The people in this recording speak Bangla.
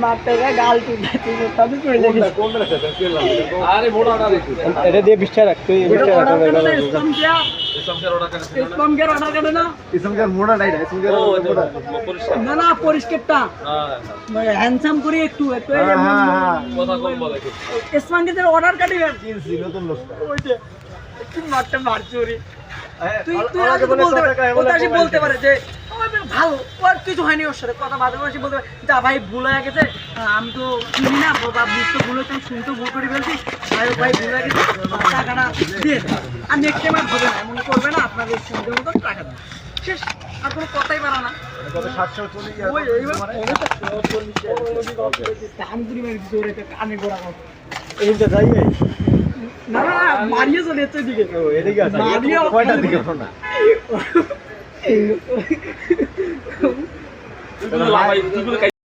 মারতে গিয়ে গাল তুলে তবে চলে যাবি। আরে বড় অর্ডার দিছি এটা দিয়ে 20 টাকা রাখ তুই 20 টাকা রাখ ইসলামকের অর্ডার করে ইসলামকের অর্ডার করে না ইসমকার মোড়া নাই ইসমকার মোড়া পরিষ্কার না না পরিষ্কারটা হ্যান্ডসাম করে একটু একটু কথা কম বলে ইসলামকের অর্ডার কাটি কিনছি নতুন লোক ওই যে একটু মারতে মারচুরি তুই তুই আগে বলতে পারে বলতে পারে যে ভালো আর কিছু হয়নি ওর সাথে কথা বাদবাসী বলতে পারে যা ভাই ভুল হয়ে গেছে আমি তো চিনি না বাবা বুঝতে ভুল হয়েছে শুনতে ভুল করে ফেলছি ভাই ভুল হয়ে গেছে টাকাটা দিয়ে আর নেক্সট টাইম আর হবে না এমন করবে না আপনাদের সুবিধা মতন টাকা দেন শেষ আর কোনো কথাই পারা না কত 700 চলে ওই এইবার দাম করে মেরে দিতে ওরে কানে গোড়া কর এইটা যাই না না মারিয়ে চলে যাচ্ছে এদিকে এদিকে আছে মারিয়ে কয়টা দিকে না তুই লাভাই তুই